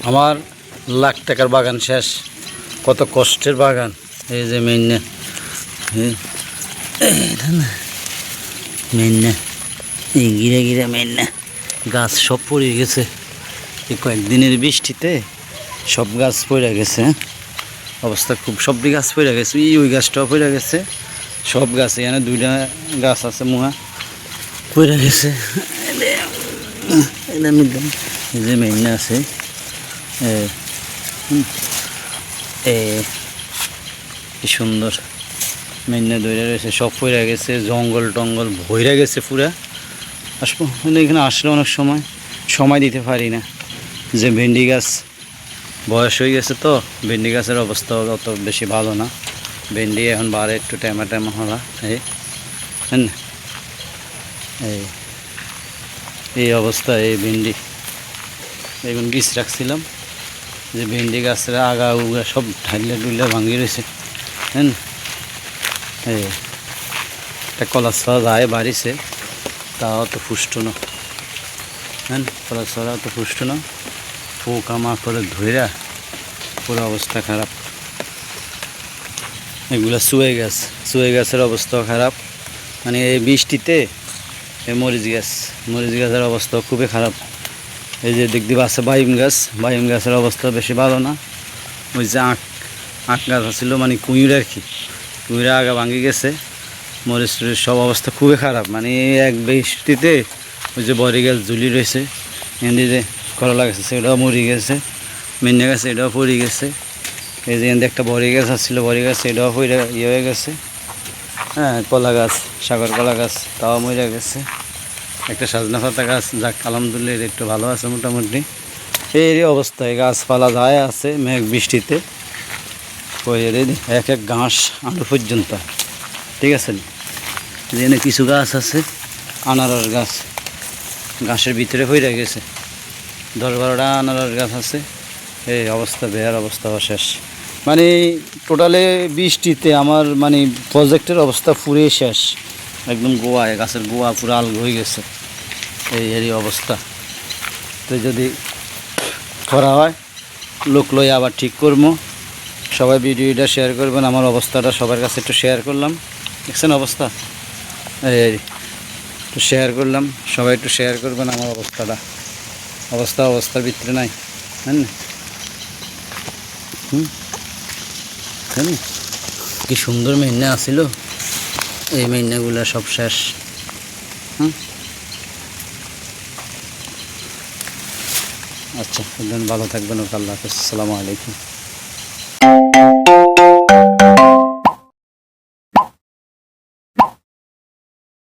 আমার লাখ টাকার বাগান শেষ। কত কষ্টের বাগান। এই যে মেইনে মেইনে এই গিরে গিরে মেইনে গাছ সব পড়ে গেছে। এই কয়েকদিনের বৃষ্টিতে সব গাছ পড়ে গেছে। অবস্থা খুব, সবটি গাছ পড়ে গেছে। ওই গাছটাও পড়ে গেছে। সব গাছ এখানে দুইটা গাছ আছে মুহা পড়ে গেছে। এই যে মেইনে আছে কি সুন্দর মেইনে দইরা রয়েছে, সব পড়ে গেছে। জঙ্গল টঙ্গল ভইরা গেছে পুরা। আসবো এখানে আসলে অনেক সময় দিতে পারি না, যে ভেন্ডি গাছ বয়স হয়ে গেছে, তো ভেন্ডি গাছের অবস্থা অত বেশি ভালো না। ভেন্ডি এখন বারে একটু টাইমা হলা। এই অবস্থা। এই ভেন্ডি এখন বীজ রাখছিলাম, যে ভেন্ডি গাছের আগা উগা সব ঢাইলে ডুইলে ভাঙি রয়েছে। হ্যাঁ, এই একটা কলা ছড়া যায় বাড়িছে, তাও তো পুষ্ট না। হ্যাঁ, কলা ছড়া তো পুষ্ট না। পোকা মাকড়ে ধইরা পুরো অবস্থা খারাপ। এগুলা চুয়ে গাছের অবস্থাও খারাপ। মানে এই বৃষ্টিতে এই মরিচ গাছের অবস্থা খুবই খারাপ। এই যে দেখতে আছে বাইম গাছের অবস্থা বেশি ভালো না। ওই যে আখ গাছ ছিল, মানে কুঁইড় আর কি, কুঁইড়া আগা ভাঙি গেছে। মরিচ সব অবস্থা খুবই খারাপ। মানে এক বৃষ্টিতে ওই যে বড়ি গাছ ঝুলি রয়েছে, এনে যে করলা গাছ আছে এটাও মরি গেছে। মেন্যা গাছ এটাও পড়ে গেছে। এই যে এনে একটা বড়ি গাছ আসছিল, বড়ি গাছ এটাও পড়ে হয়ে গেছে। হ্যাঁ, কলা গাছ, সাগর কলা গাছ তাও মরে গেছে। একটা সজনা পাতা গাছ, যাক আলহামদুলিল্লাহ একটু ভালো আছে মোটামুটি। এই অবস্থায় গাছপালা যায় আছে মেঘ বৃষ্টিতে এক এক ঘাস আলু পর্যন্ত। ঠিক আছে, এখানে কিছু গাছ আছে আনারস গাছ, গাছের ভিতরে হয়ে গেছে। 10-12টা আনারস গাছ আছে। এই অবস্থা, বেহার অবস্থা শেষ। মানে টোটালে বৃষ্টিতে আমার মানে প্রজেক্টের অবস্থা পুরে শেষ। একদম গোয়ায়, গাছের গোয়া পুরো আলগা হয়ে গেছে। এই অবস্থা। তো যদি করা হয় লোক লই আবার ঠিক করবো। সবাই ভিডিওটা শেয়ার করবেন। আমার অবস্থাটা সবার কাছে একটু শেয়ার করলাম। দেখছেন অবস্থা, এই একটু শেয়ার করলাম। সবাই একটু শেয়ার করবেন আমার অবস্থার ভিতরে নাই। হ্যাঁ, কি সুন্দর মেইনা আসিল। এই মেইনাগুলা সব শেষ। আচ্ছা, ভালো থাকবেন। আল্লাহ হাফেজ, আসসালামু আলাইকুম।